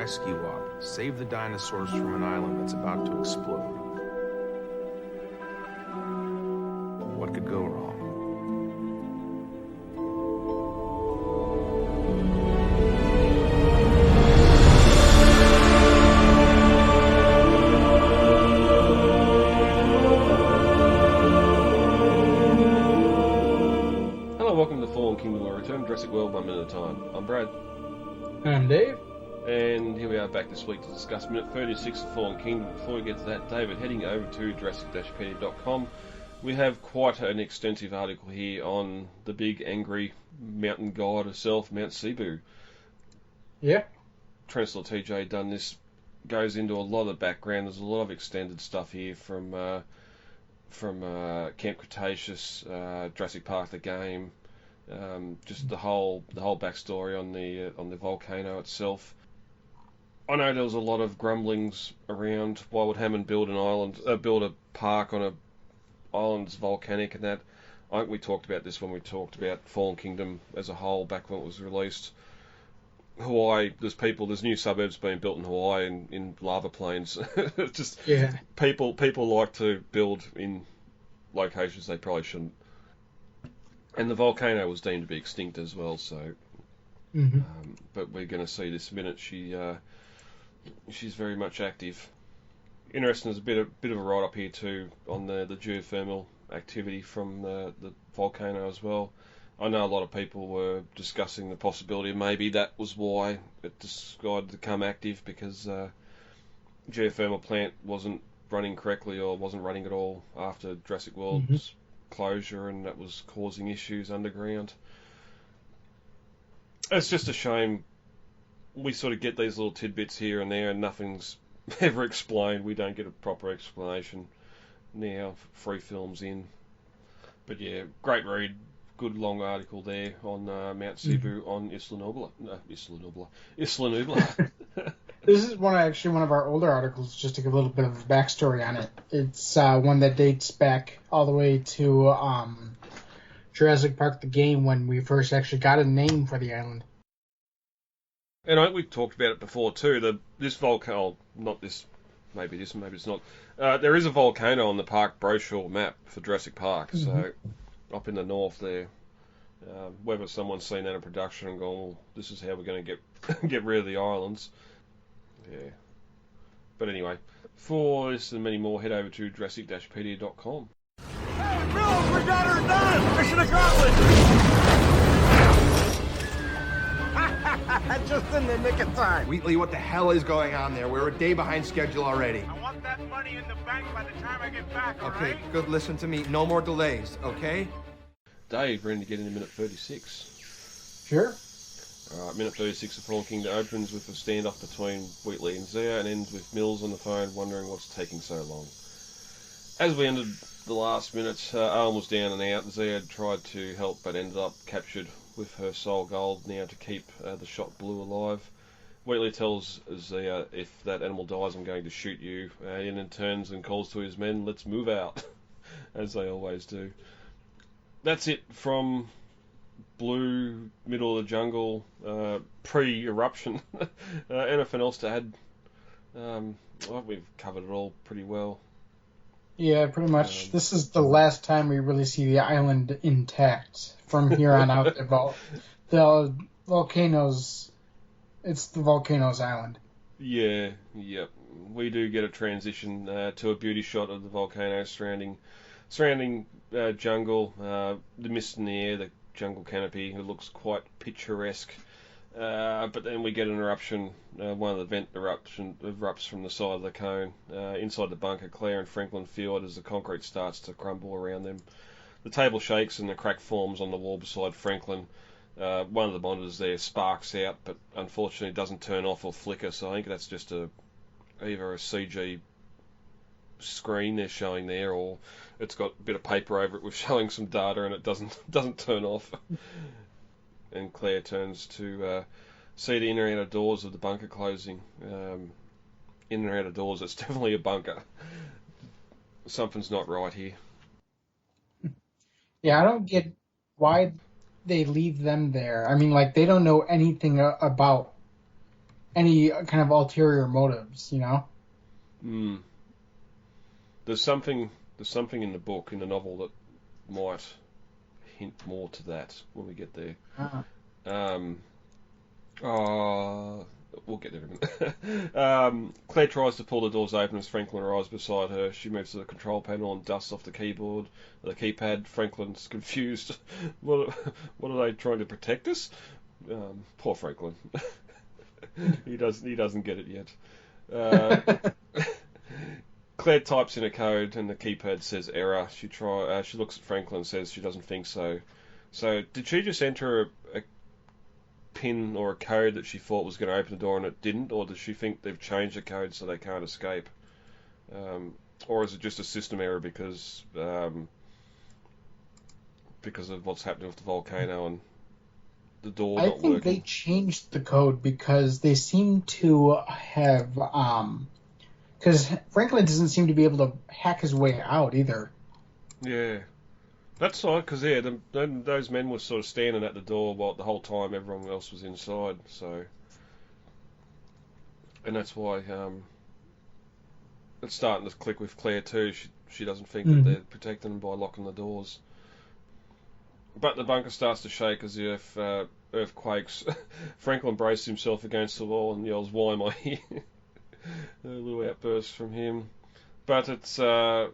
Rescue Op. Save the dinosaurs from an island that's about to explode. What could go wrong? Hello, welcome to Fallen Kingdom Will Return, Jurassic World 1 minute at a time. I'm Brad. I'm Dave. And here we are back this week to discuss minute 36 of Fallen Kingdom. Before we get to that, David, heading over to Jurassic-Pedia.com, we have quite an extensive article here on the big angry mountain god herself, Mount Sibo. Yeah. Translator TJ done this, goes into a lot of the background. There's a lot of extended stuff here from Camp Cretaceous, Jurassic Park the game, just the whole backstory on the volcano itself. I know there was a lot of grumblings around why would Hammond build a park on a island's volcanic and that. I think we talked about this when we talked about Fallen Kingdom as a whole back when it was released. Hawaii, there's new suburbs being built in Hawaii in lava plains. Just people like to build in locations they probably shouldn't. And the volcano was deemed to be extinct as well, so. But we're going to see this minute. She's very much active. Interesting, there's a bit of a write-up here too on the geothermal activity from the volcano as well. I know a lot of people were discussing the possibility of maybe that was why it decided to become active, because geothermal plant wasn't running correctly or wasn't running at all after Jurassic World's closure, and that was causing issues underground. It's just a shame. We sort of get these little tidbits here and there and nothing's ever explained. We don't get a proper explanation now, 3 films in. But yeah, great read. Good long article there on Mount Sibo on Isla Nubla. This is one of our older articles, just to give a little bit of a backstory on it. It's one that dates back all the way to Jurassic Park the game, when we first actually got a name for the island. And I think we've talked about it before too. This volcano, not this, maybe this, maybe it's not. There is a volcano on the park brochure map for Jurassic Park, so up in the north there. Whether someone's seen that in production and gone, well, this is how we're going to get rid of the islands. Yeah. But anyway, for this and many more, head over to Jurassic-Pedia.com. Hey, Bill, we got her done! Mission accomplished! Just in the nick of time. Wheatley, what the hell is going on there? We're a day behind schedule already. I want that money in the bank by the time I get back, all Okay, right? good. Listen to me. No more delays, okay? Dave, ready to get into minute 36. Sure. Alright, minute 36 of Fallen Kingdom opens with a standoff between Wheatley and Zia and ends with Mills on the phone wondering what's taking so long. As we ended the last minute, Owen was down and out. Zia tried to help but ended up captured with her soul gold now to keep the shot blue alive. Wheatley tells Zia, if that animal dies, I'm going to shoot you. And then turns and calls to his men, let's move out, as they always do. That's it from Blue, middle of the jungle, pre-eruption. Anything else to add? Well, we've covered it all pretty well. Yeah, pretty much. This is the last time we really see the island intact. From here on out, the volcanoes. It's the volcanoes island. Yeah, yep. We do get a transition to a beauty shot of the volcano surrounding jungle, the mist in the air, the jungle canopy. It looks quite picturesque. But then we get an eruption. One of the vent erupts from the side of the cone. Inside the bunker, Claire and Franklin feel it as the concrete starts to crumble around them. The table shakes and the crack forms on the wall beside Franklin. One of the monitors there sparks out, but unfortunately doesn't turn off or flicker, so I think that's just either a CG screen they're showing there, or it's got a bit of paper over it with showing some data and it doesn't turn off. And Claire turns to see the inner and outer doors of the bunker closing. Inner and outer doors, it's definitely a bunker. Something's not right here. Yeah, I don't get why they leave them there. I mean, like, they don't know anything about any kind of ulterior motives, you know? Mm. There's something in the book, in the novel, that might hint more to that when we get there. Um, we'll get there in a minute. Claire tries to pull the doors open as Franklin arrives beside her. She moves to the control panel and dusts off the keypad. Franklin's confused. What are they trying to protect us? Poor Franklin. He doesn't get it yet. Claire types in a code and the keypad says error. She looks at Franklin and says she doesn't think so. So did she just enter a pin or a code that she thought was going to open the door and it didn't, or does she think they've changed the code so they can't escape? Or is it just a system error because of what's happening with the volcano and the door not working? I think they changed the code because they seem to have because Franklin doesn't seem to be able to hack his way out either. Yeah. That's odd, because those men were sort of standing at the door while the whole time everyone else was inside. So, and that's why it's starting to click with Claire too. She doesn't think that they're protecting them by locking the doors. But the bunker starts to shake as the earth quakes. Franklin braces himself against the wall and yells, "Why am I here?" A little outburst from him, but it's going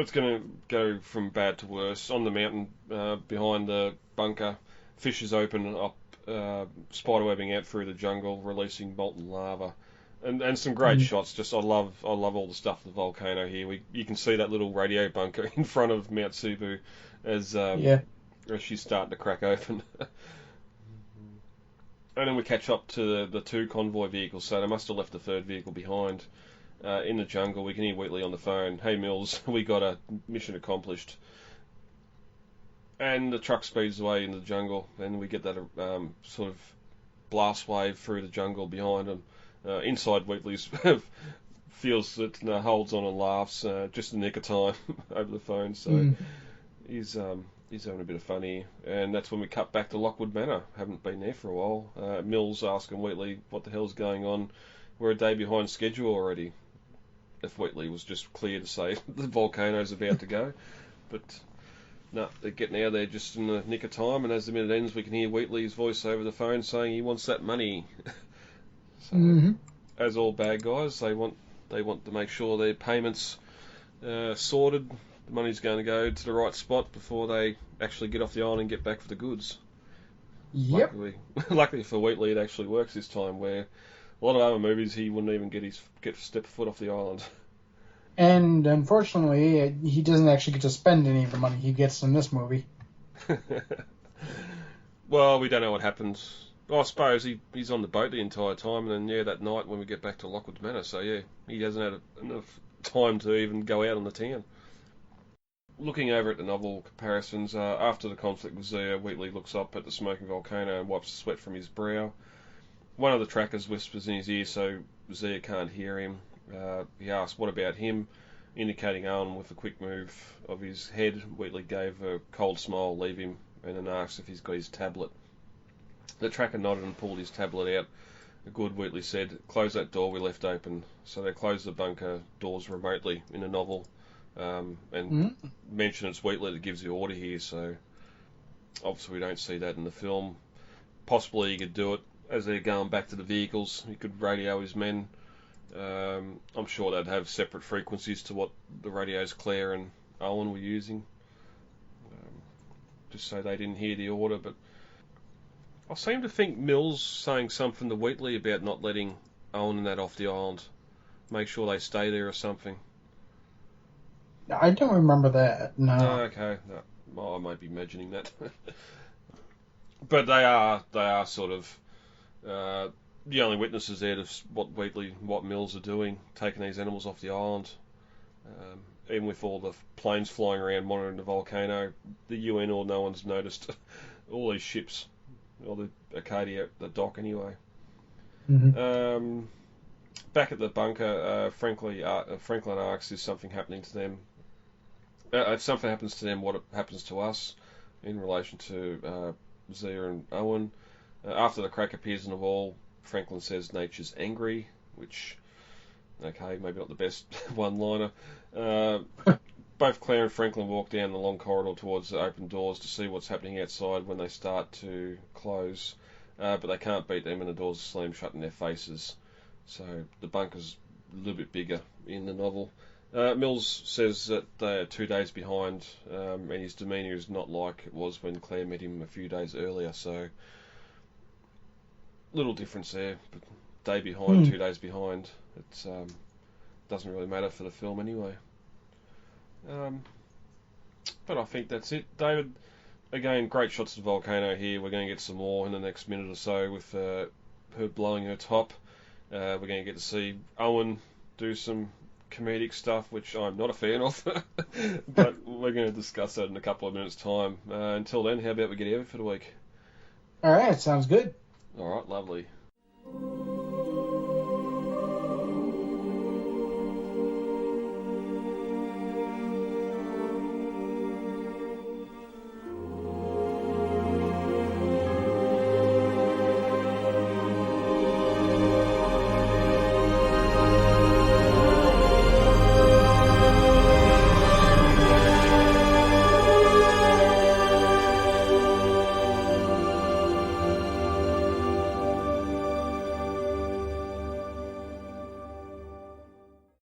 to go from bad to worse. On the mountain behind the bunker, fissures open up, spiderwebbing out through the jungle, releasing molten lava, and some great shots. Just I love all the stuff of the volcano here. You can see that little radio bunker in front of Mount Sibo as she's starting to crack open. And then we catch up to the two convoy vehicles, so they must have left the third vehicle behind. In the jungle, we can hear Wheatley on the phone. "Hey Mills, we got a mission accomplished." And the truck speeds away in the jungle, and we get that sort of blast wave through the jungle behind him. Inside, Wheatley's feels it, holds on and laughs just in the nick of time over the phone. So he's having a bit of fun here, and that's when we cut back to Lockwood Manor. Haven't been there for a while. Mills asking Wheatley what the hell's going on. We're a day behind schedule already. If Wheatley was just clear to say the volcano's about to go. But no, they're getting out there just in the nick of time, and as the minute ends, we can hear Wheatley's voice over the phone saying he wants that money. So, as all bad guys, they want to make sure their payments sorted. The money's going to go to the right spot before they actually get off the island and get back for the goods. Yep. Luckily for Wheatley, it actually works this time, where a lot of other movies, he wouldn't even get step foot off the island. And unfortunately, he doesn't actually get to spend any of the money he gets in this movie. Well, we don't know what happens. Well, I suppose he's on the boat the entire time, and then, that night when we get back to Lockwood Manor, so he hasn't had enough time to even go out on the town. Looking over at the novel comparisons, after the conflict with Zia, Wheatley looks up at the smoking volcano and wipes the sweat from his brow. One of the trackers whispers in his ear so Zia can't hear him. He asks, "What about him?" indicating Owen with a quick move of his head. Wheatley gave a cold smile, leave him, and then asks if he's got his tablet. The tracker nodded and pulled his tablet out. "Good," Wheatley said. "Close that door we left open." So they close the bunker doors remotely in the novel, and mention it's Wheatley that gives the order here, so obviously we don't see that in the film. Possibly he could do it as they're going back to the vehicles. He could radio his men. I'm sure they'd have separate frequencies to what the radios Claire and Owen were using, just so they didn't hear the order. But I seem to think Mills saying something to Wheatley about not letting Owen and that off the island, make sure they stay there or something. I don't remember that. No. Okay. No. Well, I might be imagining that. But they are sort of the only witnesses there to what Mills are doing, taking these animals off the island. Even with all the planes flying around monitoring the volcano, the UN or no one's noticed all these ships, or the Acadia at the dock anyway. Back at the bunker, Franklin asks, "Is something happening to them? If something happens to them, what happens to us?" in relation to Zia and Owen. After the crack appears in the wall, Franklin says nature's angry, which, okay, maybe not the best one-liner. Both Claire and Franklin walk down the long corridor towards the open doors to see what's happening outside when they start to close, but they can't beat them and the doors slam shut in their faces. So the bunker's a little bit bigger in the novel. Mills says that they are 2 days behind, and his demeanour is not like it was when Claire met him a few days earlier, so little difference there, but day behind, 2 days behind. It doesn't really matter for the film anyway. But I think that's it. David, again, great shots of the volcano here. We're going to get some more in the next minute or so with her blowing her top. We're going to get to see Owen do some comedic stuff, which I'm not a fan of, but we're going to discuss that in a couple of minutes' time. Until then, how about we get out for the week? All right, sounds good. All right, lovely.